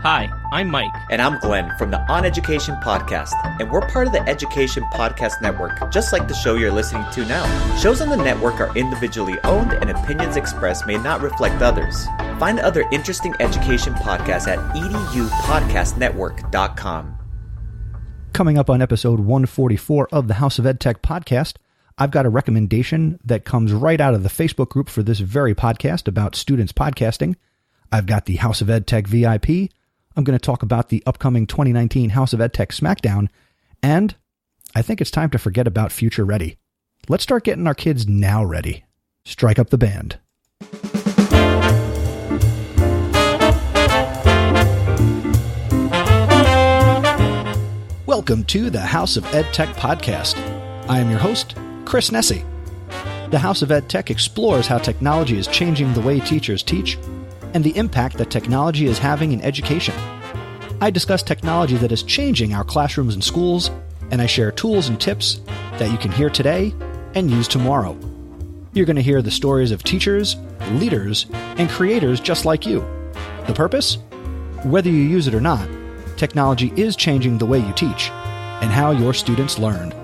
Hi, I'm Mike. And I'm Glenn from the On Education Podcast, and we're part of the Education Podcast Network, just like the show you're listening to now. Shows on the network are individually owned, and opinions expressed may not reflect others. Find other interesting education podcasts at edupodcastnetwork.com. Coming up on episode 144 of the House of EdTech podcast, I've got a recommendation that comes right out of the Facebook group for this very podcast about students podcasting. I've got the House of EdTech VIP. I'm going to talk about the upcoming 2019 House of EdTech Smackdown, and I think it's time to forget about future ready. Let's start getting our kids now ready. Strike up the band. Welcome to the House of EdTech podcast. I am your host, Chris Nessie. The House of EdTech explores how technology is changing the way teachers teach and the impact that technology is having in education. I discuss technology that is changing our classrooms and schools, and I share tools and tips that you can hear today and use tomorrow. You're going to hear the stories of teachers, leaders, and creators just like you. The purpose? Whether you use it or not, technology is changing the way you teach and how your students learn.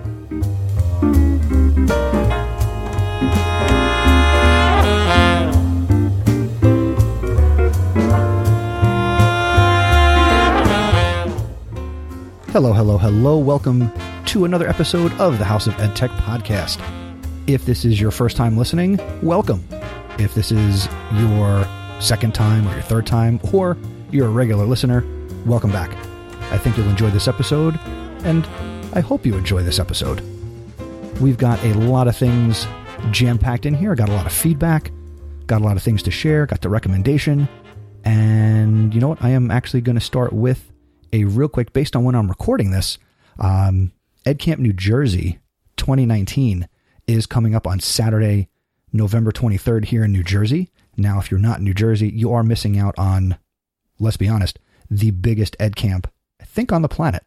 Hello, hello, hello. Welcome to another episode of the House of EdTech podcast. If this is your first time listening, welcome. If this is your second time or your third time, or you're a regular listener, welcome back. I think you'll enjoy this episode, and I hope you enjoy this episode. We've got a lot of things jam-packed in here. Got a lot of feedback, got a lot of things to share, got the recommendation, and you know what? I am actually going to start with a real quick, based on when I'm recording this, EdCamp New Jersey 2019 is coming up on Saturday, November 23rd here in New Jersey. Now, if you're not in New Jersey, you are missing out on, let's be honest, the biggest EdCamp, I think, on the planet.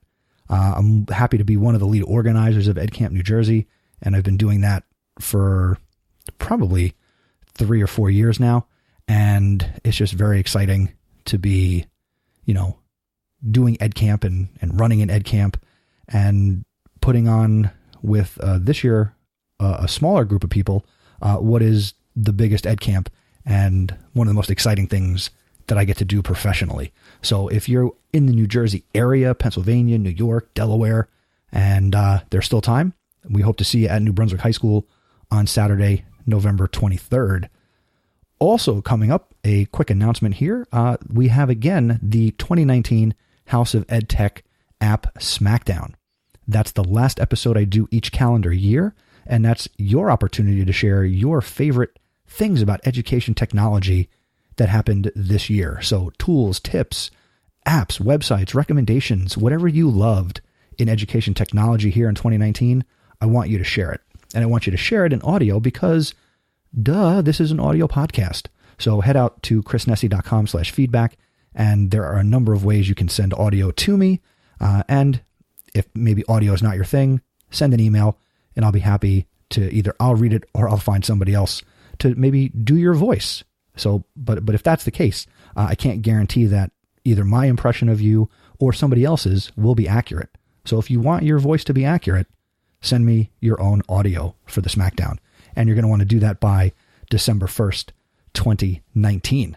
I'm happy to be one of the lead organizers of EdCamp New Jersey, and I've been doing that for probably 3 or 4 years now, and it's just very exciting to be, doing EdCamp and running an EdCamp and putting on with this year a smaller group of people what is the biggest EdCamp and one of the most exciting things that I get to do professionally. So if you're in the New Jersey area, Pennsylvania, New York, Delaware, and there's still time, we hope to see you at New Brunswick High School on Saturday, November 23rd. Also coming up, a quick announcement here. We have again the 2019 House of EdTech app Smackdown. That's the last episode I do each calendar year, and that's your opportunity to share your favorite things about education technology that happened this year. So tools, tips, apps, websites, recommendations, whatever you loved in education technology here in 2019, I want you to share it. And I want you to share it in audio because, this is an audio podcast. So head out to chrisnessie.com/feedback. And there are a number of ways you can send audio to me. And if maybe audio is not your thing, send an email and I'll be happy to either I'll read it or I'll find somebody else to maybe do your voice. So, but if that's the case, I can't guarantee that either my impression of you or somebody else's will be accurate. So if you want your voice to be accurate, send me your own audio for the Smackdown. And you're going to want to do that by December 1st, 2019.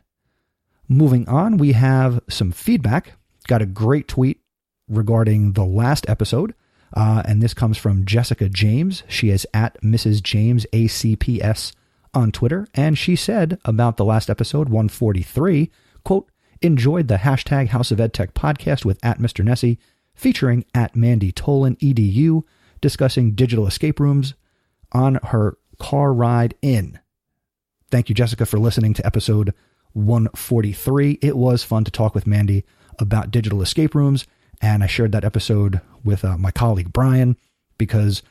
Moving on, we have some feedback. Got a great tweet regarding the last episode, and this comes from Jessica James. She is at Mrs. James ACPS on Twitter, and she said about the last episode, 143, quote, enjoyed the hashtag House of EdTech podcast with at Mr. Nessie, featuring at Mandy Tolan EDU, discussing digital escape rooms on her car ride in. Thank you, Jessica, for listening to episode 143. It was fun to talk with Mandy about digital escape rooms, and I shared that episode with my colleague Brian because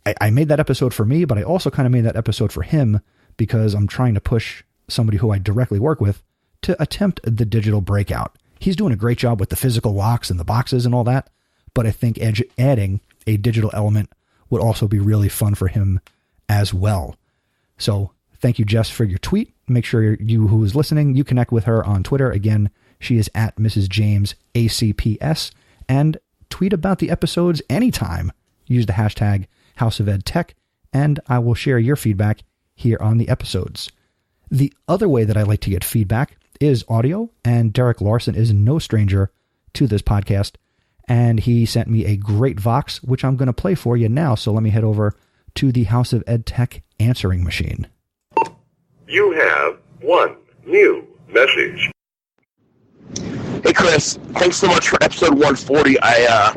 I made that episode for me, but I also kind of made that episode for him because I'm trying to push somebody who I directly work with to attempt the digital breakout. He's doing a great job with the physical locks and the boxes and all that, but I think adding a digital element would also be really fun for him as well. So thank you, Jess, for your tweet. Make sure you who is listening, you connect with her on Twitter. Again, She is at Mrs. James ACPS, and tweet about the episodes anytime. Use the hashtag House of Ed Tech, and I will share your feedback here on the episodes. The other way that I like to get feedback is audio, and Derek Larson is no stranger to this podcast, and he sent me a great Vox, which I'm going to play for you now. So let me head over to the House of Ed Tech answering machine. You have one new message. Hey Chris, thanks so much for episode 140. I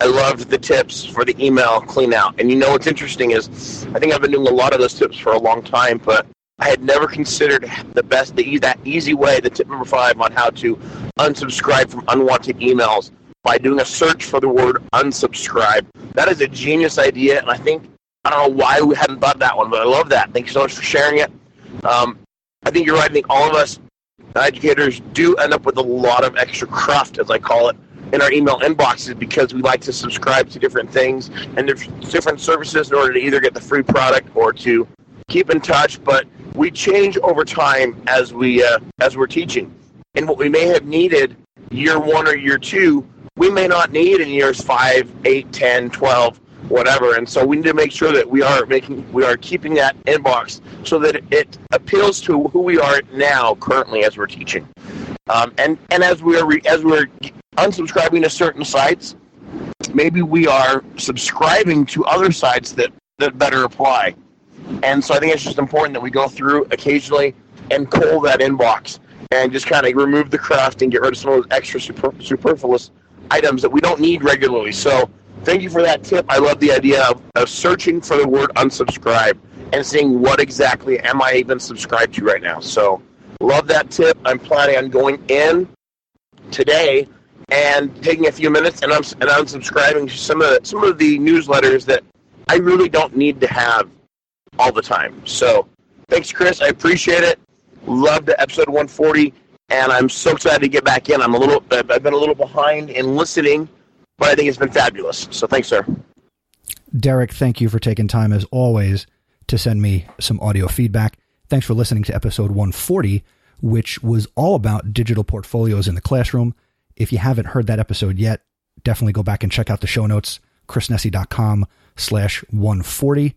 loved the tips for the email clean out. And you know what's interesting is I think I've been doing a lot of those tips for a long time, but I had never considered that easy way, the tip number 5 on how to unsubscribe from unwanted emails by doing a search for the word unsubscribe. That is a genius idea, and I don't know why we hadn't thought of that one, but I love that. Thank you so much for sharing it. I think you're right. I think all of us educators do end up with a lot of extra cruft, as I call it, in our email inboxes because we like to subscribe to different things and different services in order to either get the free product or to keep in touch. But we change over time as we're teaching. And what we may have needed year 1 or year 2, we may not need in years 5, 8, 10, 12, whatever. And so we need to make sure that we are keeping that inbox so that it appeals to who we are now currently as we're teaching. And as we're unsubscribing to certain sites, maybe we are subscribing to other sites that better apply. And so I think it's just important that we go through occasionally and cull that inbox and just kind of remove the cruft and get rid of some of those extra superfluous items that we don't need regularly. So thank you for that tip. I love the idea of searching for the word unsubscribe and seeing what exactly am I even subscribed to right now. So love that tip. I'm planning on going in today and taking a few minutes and unsubscribing to some of the newsletters that I really don't need to have all the time. So thanks, Chris. I appreciate it. Loved episode 140, and I'm so excited to get back in. I've been a little behind in listening, but I think it's been fabulous. So thanks, sir. Derek, thank you for taking time, as always, to send me some audio feedback. Thanks for listening to episode 140, which was all about digital portfolios in the classroom. If you haven't heard that episode yet, definitely go back and check out the show notes, chrisnessy.com/140,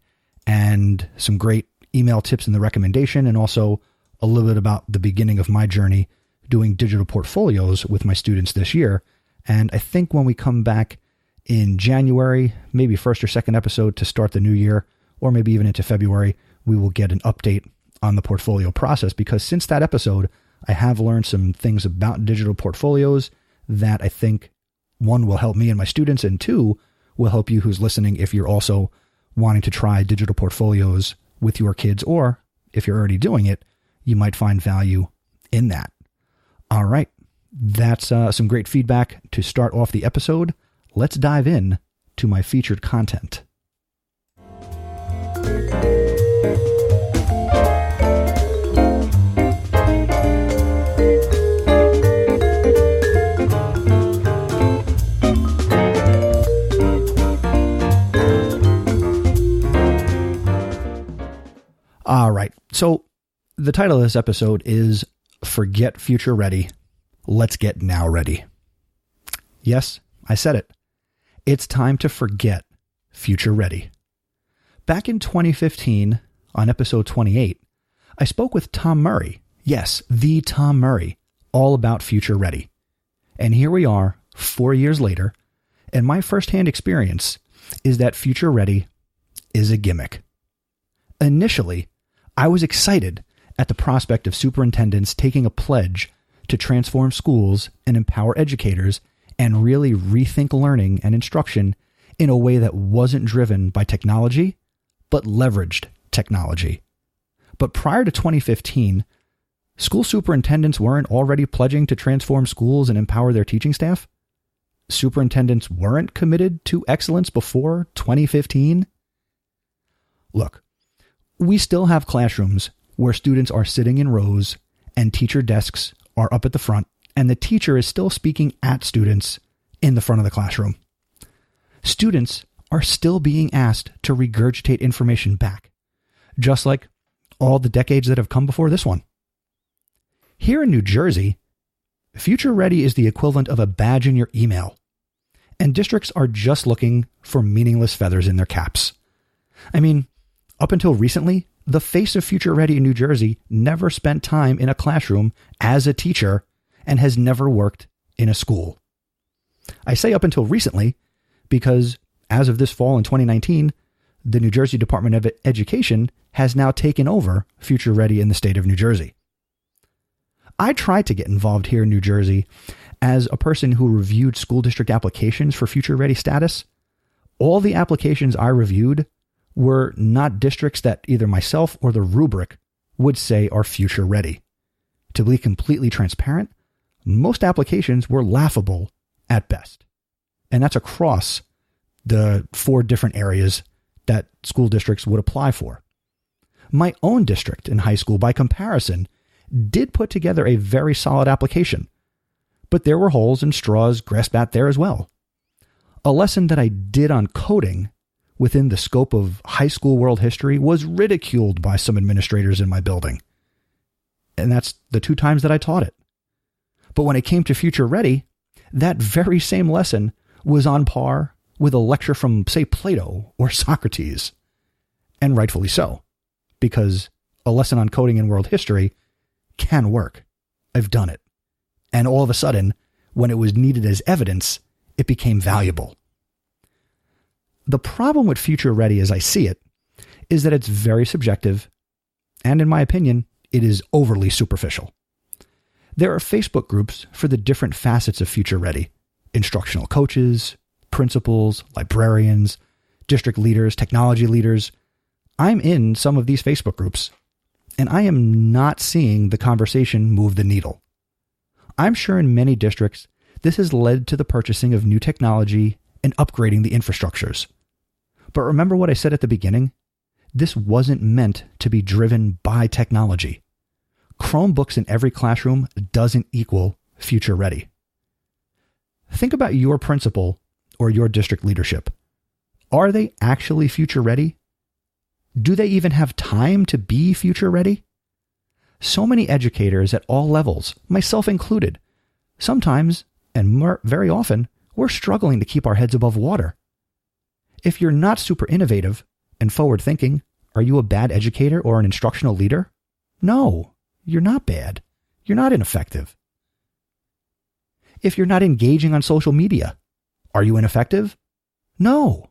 and some great email tips in the recommendation, and also a little bit about the beginning of my journey doing digital portfolios with my students this year. And I think when we come back in January, maybe first or second episode to start the new year, or maybe even into February, we will get an update on the portfolio process, because since that episode, I have learned some things about digital portfolios that I think, 1, will help me and my students, and 2, will help you who's listening if you're also wanting to try digital portfolios with your kids, or if you're already doing it, you might find value in that. All right. That's some great feedback to start off the episode. Let's dive in to my featured content. All right. So the title of this episode is Forget Future Ready. Let's Get Now Ready. Yes, I said it. It's time to forget future ready. Back in 2015, on episode 28, I spoke with Tom Murray. Yes, the Tom Murray, all about future ready. And here we are, 4 years later, and my firsthand experience is that future ready is a gimmick. Initially, I was excited at the prospect of superintendents taking a pledge to transform schools and empower educators and really rethink learning and instruction in a way that wasn't driven by technology, but leveraged technology. But prior to 2015, school superintendents weren't already pledging to transform schools and empower their teaching staff? Superintendents weren't committed to excellence before 2015? Look, we still have classrooms where students are sitting in rows and teacher desks are up at the front, and the teacher is still speaking at students in the front of the classroom. Students are still being asked to regurgitate information back, just like all the decades that have come before this one. Here in New Jersey, Future Ready is the equivalent of a badge in your email. And districts are just looking for meaningless feathers in their caps. I mean, up until recently, the face of Future Ready in New Jersey never spent time in a classroom as a teacher and has never worked in a school. I say up until recently because as of this fall in 2019, the New Jersey Department of Education has now taken over Future Ready in the state of New Jersey. I tried to get involved here in New Jersey as a person who reviewed school district applications for Future Ready status. All the applications I reviewed were not districts that either myself or the rubric would say are Future Ready. To be completely transparent, most applications were laughable at best. And that's across the 4 different areas that school districts would apply for. My own district in high school, by comparison, did put together a very solid application, but there were holes and straws grasped at there as well. A lesson that I did on coding within the scope of high school world history was ridiculed by some administrators in my building. And that's the 2 times that I taught it. But when it came to Future Ready, that very same lesson was on par with a lecture from, say, Plato or Socrates. And rightfully so, because a lesson on coding in world history can work. I've done it. And all of a sudden, when it was needed as evidence, it became valuable. The problem with Future Ready as I see it is that it's very subjective, and in my opinion, it is overly superficial. There are Facebook groups for the different facets of Future Ready: instructional coaches, principals, librarians, district leaders, technology leaders. I'm in some of these Facebook groups, and I am not seeing the conversation move the needle. I'm sure in many districts, this has led to the purchasing of new technology and upgrading the infrastructures. But remember what I said at the beginning? This wasn't meant to be driven by technology. Chromebooks in every classroom doesn't equal Future Ready. Think about your principal or your district leadership. Are they actually Future Ready? Do they even have time to be Future Ready? So many educators at all levels, myself included, sometimes, and very often, we're struggling to keep our heads above water. If you're not super innovative and forward-thinking, are you a bad educator or an instructional leader? No, you're not bad. You're not ineffective. If you're not engaging on social media, are you ineffective? No.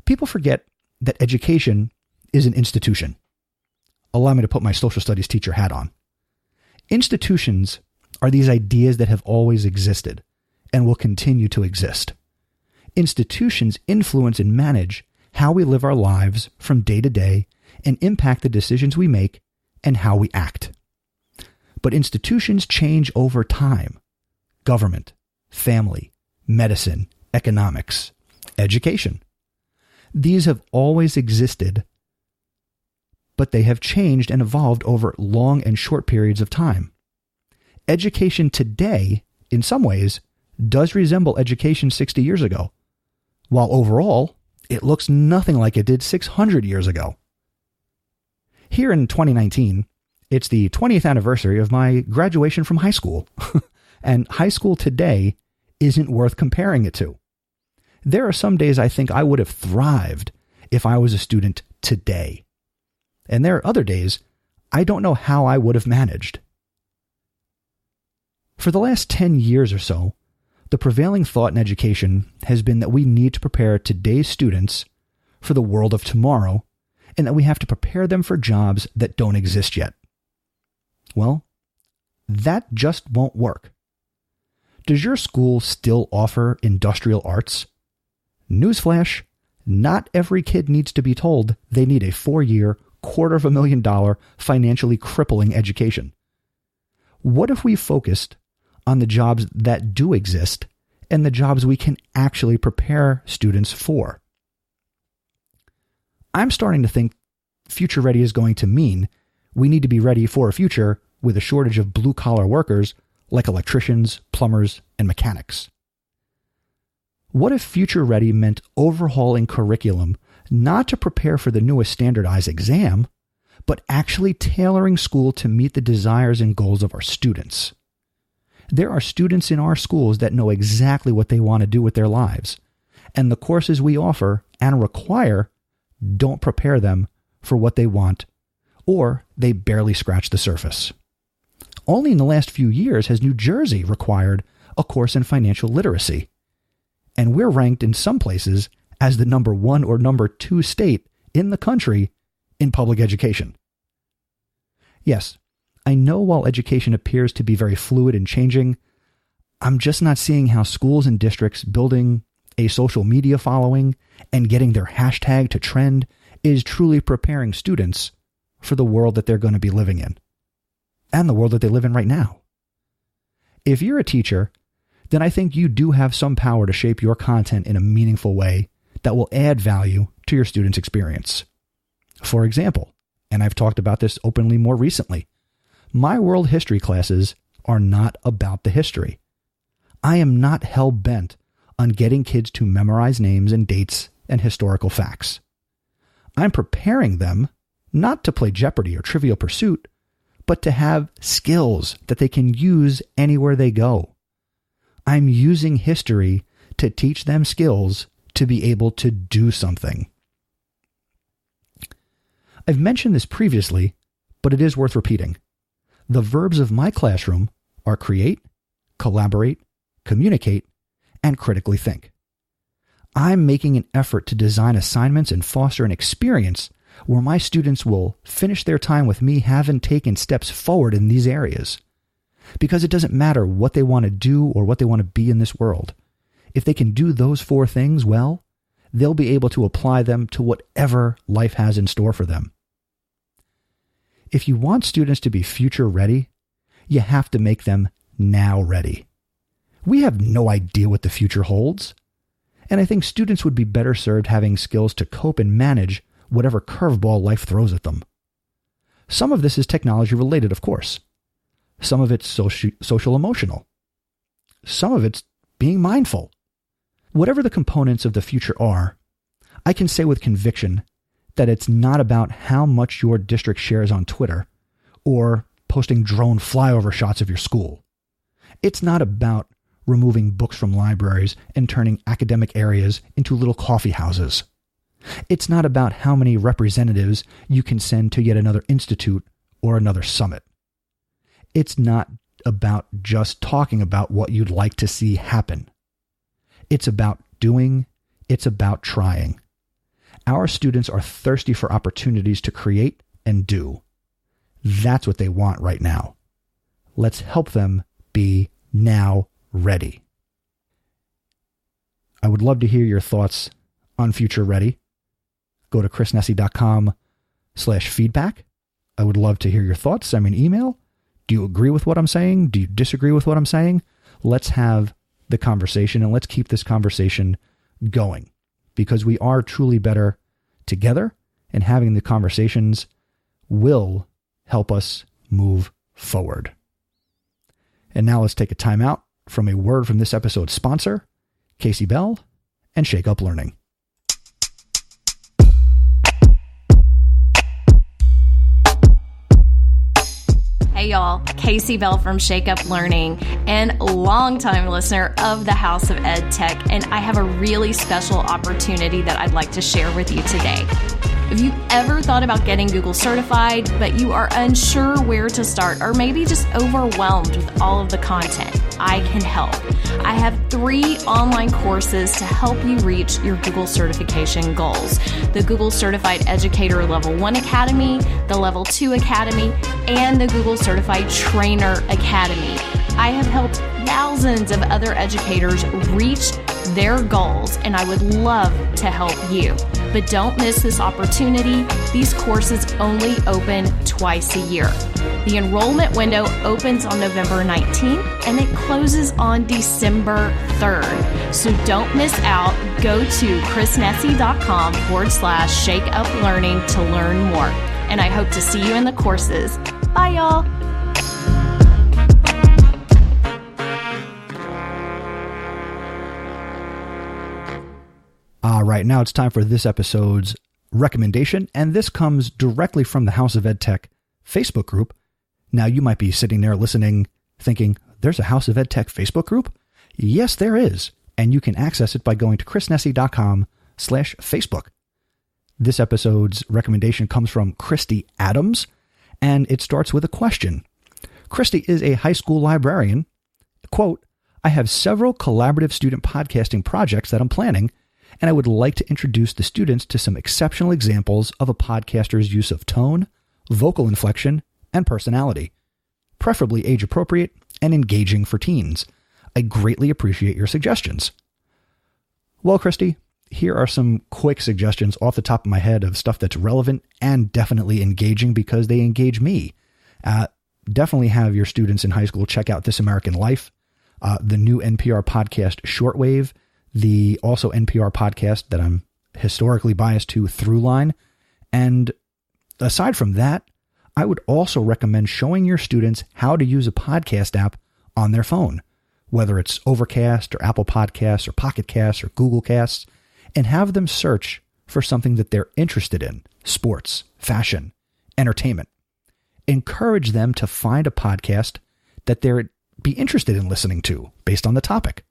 People forget that education is an institution. Allow me to put my social studies teacher hat on. Institutions are these ideas that have always existed and will continue to exist. Institutions influence and manage how we live our lives from day to day and impact the decisions we make and how we act. But institutions change over time. Government, family, medicine, economics, education. These have always existed, but they have changed and evolved over long and short periods of time. Education today, in some ways, does resemble education 60 years ago, while overall, it looks nothing like it did 600 years ago. Here in 2019, it's the 20th anniversary of my graduation from high school, and high school today isn't worth comparing it to. There are some days I think I would have thrived if I was a student today. And there are other days I don't know how I would have managed. For the last 10 years or so, the prevailing thought in education has been that we need to prepare today's students for the world of tomorrow, and that we have to prepare them for jobs that don't exist yet. Well, that just won't work. Does your school still offer industrial arts? Newsflash, not every kid needs to be told they need a 4-year, $250,000 financially crippling education. What if we focused on the jobs that do exist and the jobs we can actually prepare students for? I'm starting to think Future Ready is going to mean we need to be ready for a future with a shortage of blue-collar workers like electricians, plumbers, and mechanics. What if Future Ready meant overhauling curriculum not to prepare for the newest standardized exam, but actually tailoring school to meet the desires and goals of our students? There are students in our schools that know exactly what they want to do with their lives, and the courses we offer and require don't prepare them for what they want, or they barely scratch the surface. Only in the last few years has New Jersey required a course in financial literacy, and we're ranked in some places as the number 1 or number 2 state in the country in public education. Yes, I know while education appears to be very fluid and changing, I'm just not seeing how schools and districts building a social media following and getting their hashtag to trend is truly preparing students for the world that they're going to be living in, and the world that they live in right now. If you're a teacher, then I think you do have some power to shape your content in a meaningful way that will add value to your students' experience. For example, and I've talked about this openly more recently, my world history classes are not about the history. I am not hell-bent on getting kids to memorize names and dates and historical facts. I'm preparing them not to play Jeopardy or Trivial Pursuit, but to have skills that they can use anywhere they go. I'm using history to teach them skills to be able to do something. I've mentioned this previously, but it is worth repeating. The verbs of my classroom are create, collaborate, communicate, and critically think. I'm making an effort to design assignments and foster an experience where my students will finish their time with me having taken steps forward in these areas. Because it doesn't matter what they want to do or what they want to be in this world. If they can do those 4 things well, they'll be able to apply them to whatever life has in store for them. If you want students to be future ready, you have to make them now ready. We have no idea what the future holds, and I think students would be better served having skills to cope and manage whatever curveball life throws at them. Some of this is technology related, of course. Some of it's social emotional. Some of it's being mindful. Whatever the components of the future are, I can say with conviction that it's not about how much your district shares on Twitter or posting drone flyover shots of your school. It's not about removing books from libraries and turning academic areas into little coffee houses. It's not about how many representatives you can send to yet another institute or another summit. It's not about just talking about what you'd like to see happen. It's about doing. It's about trying. Our students are thirsty for opportunities to create and do. That's what they want right now. Let's help them be now ready. I would love to hear your thoughts on Future Ready. Go to chrisnessy.com/feedback. I would love to hear your thoughts. Send me an email. Do you agree with what I'm saying? Do you disagree with what I'm saying? Let's have the conversation, and let's keep this conversation going, because we are truly better together, and having the conversations will help us move forward. And now let's take a time out from a word from this episode's sponsor, Casey Bell and Shake Up Learning. Hey y'all, Casey Bell from Shake Up Learning and longtime listener of the House of Ed Tech, and I have a really special opportunity that I'd like to share with you today. If you've ever thought about getting Google certified, but you are unsure where to start, or maybe just overwhelmed with all of the content, I can help. I have 3 online courses to help you reach your Google certification goals. The Google Certified Educator Level 1 Academy, the Level 2 Academy, and the Google Certified Trainer Academy. I have helped thousands of other educators reach their goals, and I would love to help you. But don't miss this opportunity. These courses only open twice a year. The enrollment window opens on November 19th and it closes on December 3rd. So don't miss out. Go to chrisnessy.com/shakeuplearning to learn more. And I hope to see you in the courses. Bye, y'all. All right, now it's time for this episode's recommendation, and this comes directly from the House of Ed Tech Facebook group. Now, you might be sitting there listening, thinking, there's a House of Ed Tech Facebook group? Yes, there is. And you can access it by going to chrisnessy.com/Facebook. This episode's recommendation comes from Christy Adams, and it starts with a question. Christy is a high school librarian. Quote, I have several collaborative student podcasting projects that I'm planning, and I would like to introduce the students to some exceptional examples of a podcaster's use of tone, vocal inflection, and personality, preferably age-appropriate and engaging for teens. I greatly appreciate your suggestions. Well, Christy, here are some quick suggestions off the top of my head of stuff that's relevant and definitely engaging because they engage me. Definitely have your students in high school check out This American Life, the new NPR podcast Shortwave, the also NPR podcast that I'm historically biased to, Throughline. And aside from that, I would also recommend showing your students how to use a podcast app on their phone, whether it's Overcast or Apple Podcasts or Pocket Casts or Google Casts, and have them search for something that they're interested in: sports, fashion, entertainment. Encourage them to find a podcast that they'd be interested in listening to based on the topic.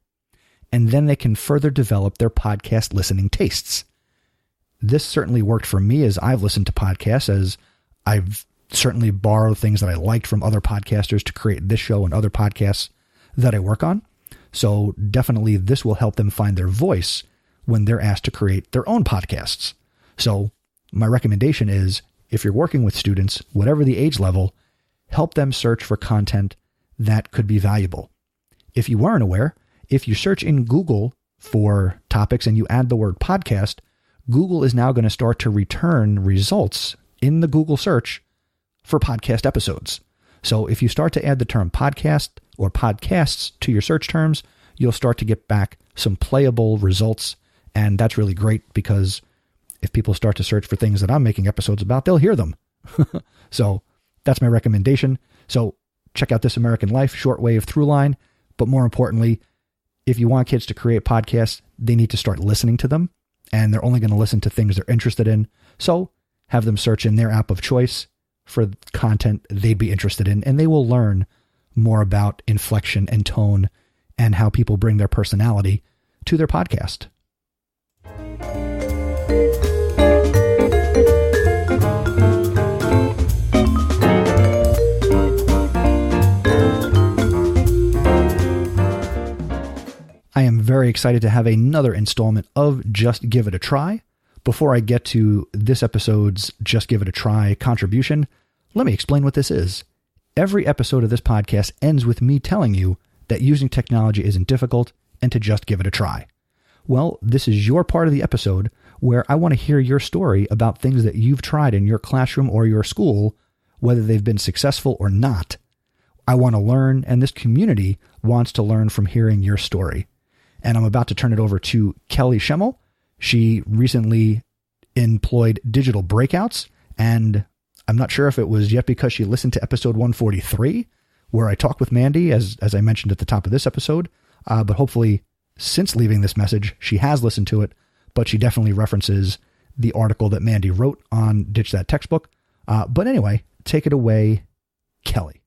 And then they can further develop their podcast listening tastes. This certainly worked for me as I've listened to podcasts, as I've certainly borrowed things that I liked from other podcasters to create this show and other podcasts that I work on. So definitely this will help them find their voice when they're asked to create their own podcasts. So my recommendation is, if you're working with students, whatever the age level, help them search for content that could be valuable. If you weren't aware, if you search in Google for topics and you add the word podcast, Google is now going to start to return results in the Google search for podcast episodes. So if you start to add the term podcast or podcasts to your search terms, you'll start to get back some playable results. And that's really great because if people start to search for things that I'm making episodes about, they'll hear them. So that's my recommendation. So check out This American Life, Shortwave, Throughline. But more importantly, if you want kids to create podcasts, they need to start listening to them. And they're only going to listen to things they're interested in. So have them search in their app of choice for content they'd be interested in. And they will learn more about inflection and tone and how people bring their personality to their podcast. I am very excited to have another installment of Just Give It a Try. Before I get to this episode's Just Give It a Try contribution, let me explain what this is. Every episode of this podcast ends with me telling you that using technology isn't difficult and to just give it a try. Well, this is your part of the episode where I want to hear your story about things that you've tried in your classroom or your school, whether they've been successful or not. I want to learn, and this community wants to learn from hearing your story. And I'm about to turn it over to Kelly Schemmel. She recently employed digital breakouts, and I'm not sure if it was yet because she listened to episode 143, where I talked with Mandy, as I mentioned at the top of this episode, but hopefully since leaving this message, she has listened to it, but she definitely references the article that Mandy wrote on Ditch That Textbook. But anyway, take it away, Kelly.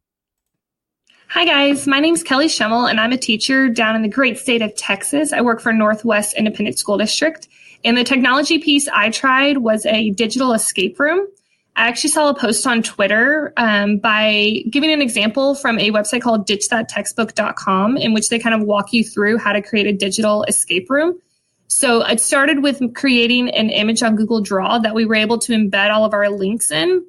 Hi guys, my name's Kelly Schemmel and I'm a teacher down in the great state of Texas. I work for Northwest Independent School District, and the technology piece I tried was a digital escape room. I actually saw a post on Twitter by giving an example from a website called ditchthattextbook.com, in which they kind of walk you through how to create a digital escape room. So it started with creating an image on Google Draw that we were able to embed all of our links in.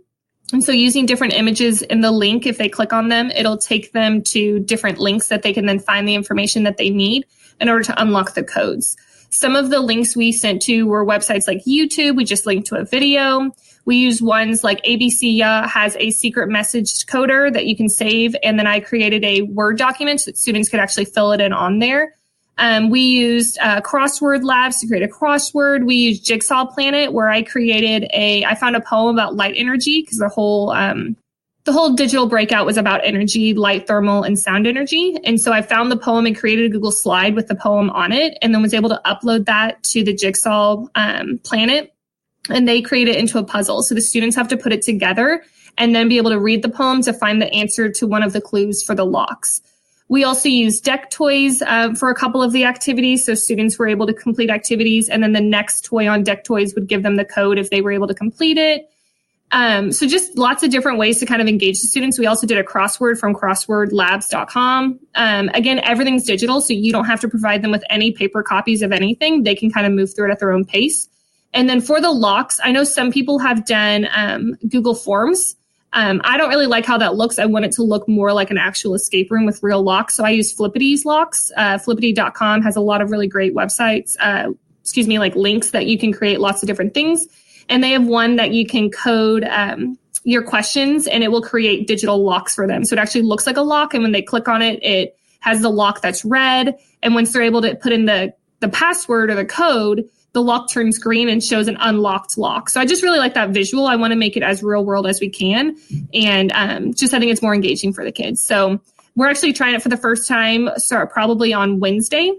And so using different images in the link, if they click on them, it'll take them to different links that they can then find the information that they need in order to unlock the codes. Some of the links we sent to were websites like YouTube. We just linked to a video. We use ones like ABC has a secret message coder that you can save. And then I created a Word document so that students could actually fill it in on there. We used crossword labs to create a crossword. We used Jigsaw Planet, where I found a poem about light energy, because the whole digital breakout was about energy, light, thermal, and sound energy. And so I found the poem and created a Google slide with the poem on it, and then was able to upload that to the Jigsaw Planet, and they create it into a puzzle. So the students have to put it together and then be able to read the poem to find the answer to one of the clues for the locks. We also used deck toys for a couple of the activities. So students were able to complete activities, and then the next toy on deck toys would give them the code if they were able to complete it. So just lots of different ways to kind of engage the students. We also did a crossword from crosswordlabs.com. Again, everything's digital, so you don't have to provide them with any paper copies of anything. They can kind of move through it at their own pace. And then for the locks, I know some people have done Google Forms. I don't really like how that looks. I want it to look more like an actual escape room with real locks. So I use Flippity's locks. Flippity.com has a lot of really great websites, like links that you can create lots of different things. And they have one that you can code your questions, and it will create digital locks for them. So it actually looks like a lock. And when they click on it, it has the lock that's red. And once they're able to put in the password or the code, the lock turns green and shows an unlocked lock. So I just really like that visual. I want to make it as real world as we can. And I think it's more engaging for the kids. So we're actually trying it for the first time, start probably on Wednesday.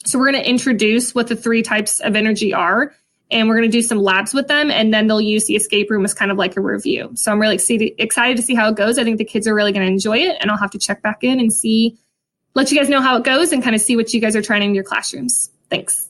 So we're going to introduce what the 3 types of energy are, and we're going to do some labs with them. And then they'll use the escape room as kind of like a review. So I'm really excited to see how it goes. I think the kids are really going to enjoy it, and I'll have to check back in and let you guys know how it goes and kind of see what you guys are trying in your classrooms. Thanks.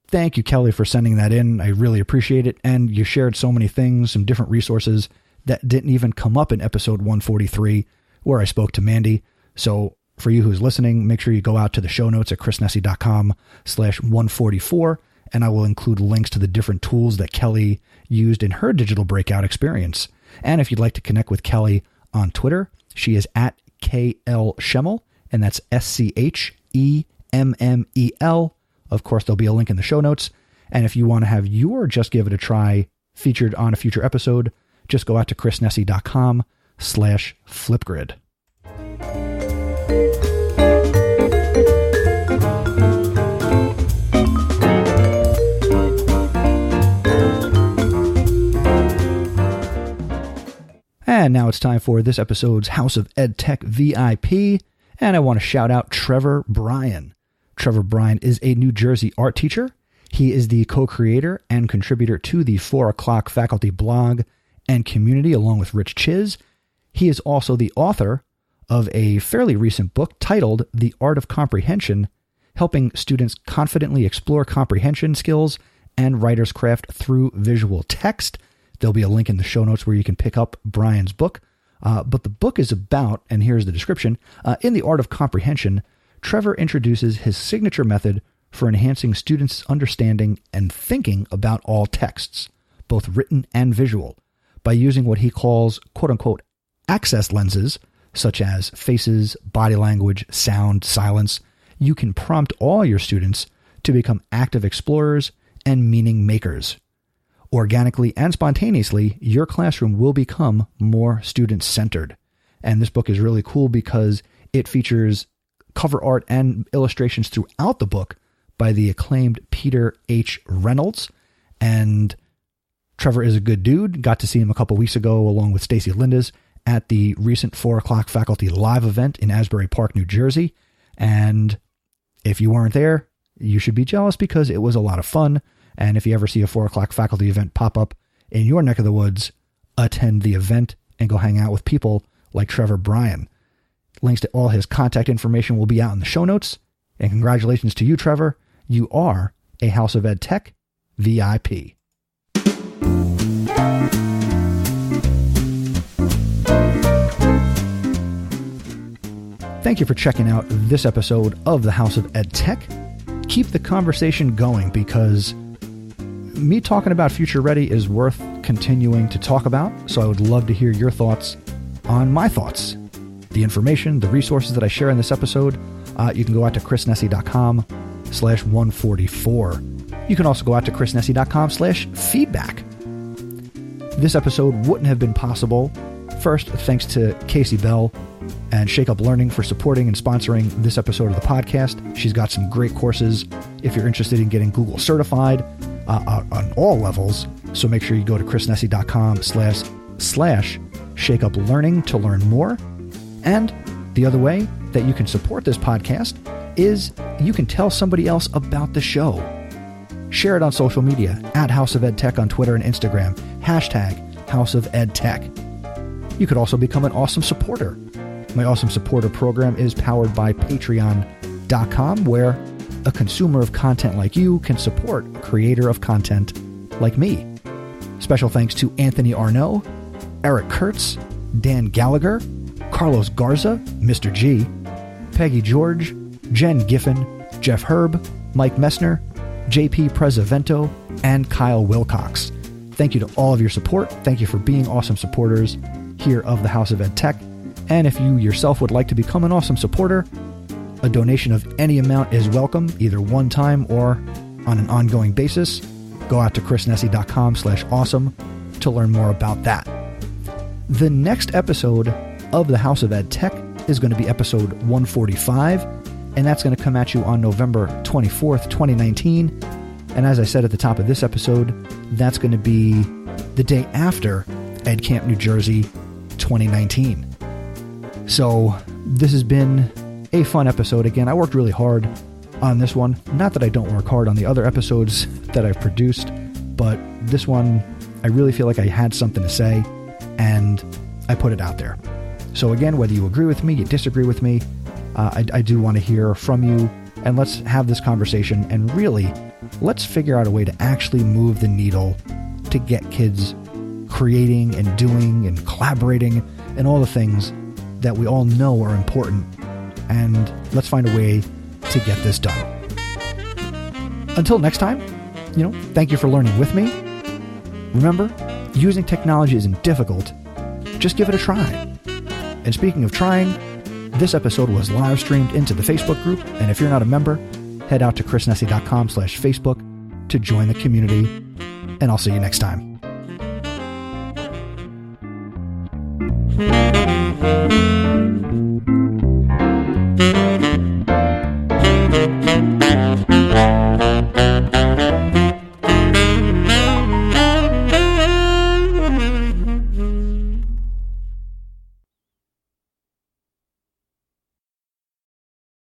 Thank you, Kelly, for sending that in. I really appreciate it. And you shared so many things, some different resources that didn't even come up in episode 143, where I spoke to Mandy. So for you who's listening, make sure you go out to the show notes at chrisnessy.com/144, and I will include links to the different tools that Kelly used in her digital breakout experience. And if you'd like to connect with Kelly on Twitter, she is at KL Schemmel, and that's SCHEMMEL. Of course, there'll be a link in the show notes. And if you want to have your Just Give It a Try featured on a future episode, just go out to chrisnessy.com/flipgrid. And now it's time for this episode's House of Ed Tech VIP. And I want to shout out Trevor Bryan. Trevor Bryan is a New Jersey art teacher. He is the co-creator and contributor to the 4 O'Clock faculty blog and community, along with Rich Chiz. He is also the author of a fairly recent book titled The Art of Comprehension, helping students confidently explore comprehension skills and writer's craft through visual text. There'll be a link in the show notes where you can pick up Bryan's book. But the book is about, and here's the description, in The Art of Comprehension, Trevor introduces his signature method for enhancing students' understanding and thinking about all texts, both written and visual, by using what he calls, quote-unquote, access lenses, such as faces, body language, sound, silence. You can prompt all your students to become active explorers and meaning makers. Organically and spontaneously, your classroom will become more student-centered. And this book is really cool because it features cover art and illustrations throughout the book by the acclaimed Peter H. Reynolds. And Trevor is a good dude. Got to see him a couple weeks ago along with Stacy Lindes at the recent 4 O'Clock Faculty Live event in Asbury Park, New Jersey. And if you weren't there, you should be jealous because it was a lot of fun. And if you ever see a 4 O'Clock faculty event pop up in your neck of the woods, attend the event and go hang out with people like Trevor Bryan. Links to all his contact information will be out in the show notes. And congratulations to you, Trevor. You are a House of Ed Tech VIP. Thank you for checking out this episode of the House of Ed Tech. Keep the conversation going because me talking about Future Ready is worth continuing to talk about. So I would love to hear your thoughts on my thoughts. The information, the resources that I share in this episode, you can go out to chrisnessy.com/144. You can also go out to chrisnessy.com/feedback. This episode wouldn't have been possible. First, thanks to Casey Bell and Shake Up Learning for supporting and sponsoring this episode of the podcast. She's got some great courses if you're interested in getting Google certified on all levels. So make sure you go to chrisnessy.com/Shake Up Learning to learn more. And the other way that you can support this podcast is you can tell somebody else about the show. Share it on social media at House of Ed Tech on Twitter and Instagram, #House of Ed Tech. You could also become an awesome supporter. My Awesome Supporter program is powered by Patreon.com, where a consumer of content like you can support a creator of content like me. Special thanks to Anthony Arnaud, Eric Kurtz, Dan Gallagher, Carlos Garza, Mr. G, Peggy George, Jen Giffen, Jeff Herb, Mike Messner, JP Prezavento, and Kyle Wilcox. Thank you to all of your support. Thank you for being awesome supporters here of the House of Ed Tech. And if you yourself would like to become an awesome supporter, a donation of any amount is welcome, either one time or on an ongoing basis. Go out to chrisnessy.com/awesome to learn more about that. The next episode of the House of Ed Tech is going to be episode 145, and that's going to come at you on November 24th, 2019. And as I said at the top of this episode, that's going to be the day after Ed Camp New Jersey 2019. So this has been a fun episode. Again, I worked really hard on this one. Not that I don't work hard on the other episodes that I've produced, but this one, I really feel like I had something to say, and I put it out there. So again, whether you agree with me, you disagree with me, I do want to hear from you, and let's have this conversation, and really, let's figure out a way to actually move the needle to get kids creating and doing and collaborating and all the things that we all know are important. And let's find a way to get this done. Until next time, thank you for learning with me. Remember, using technology isn't difficult. Just give it a try. And speaking of trying, this episode was live streamed into the Facebook group. And if you're not a member, head out to chrisnessy.com/Facebook to join the community. And I'll see you next time.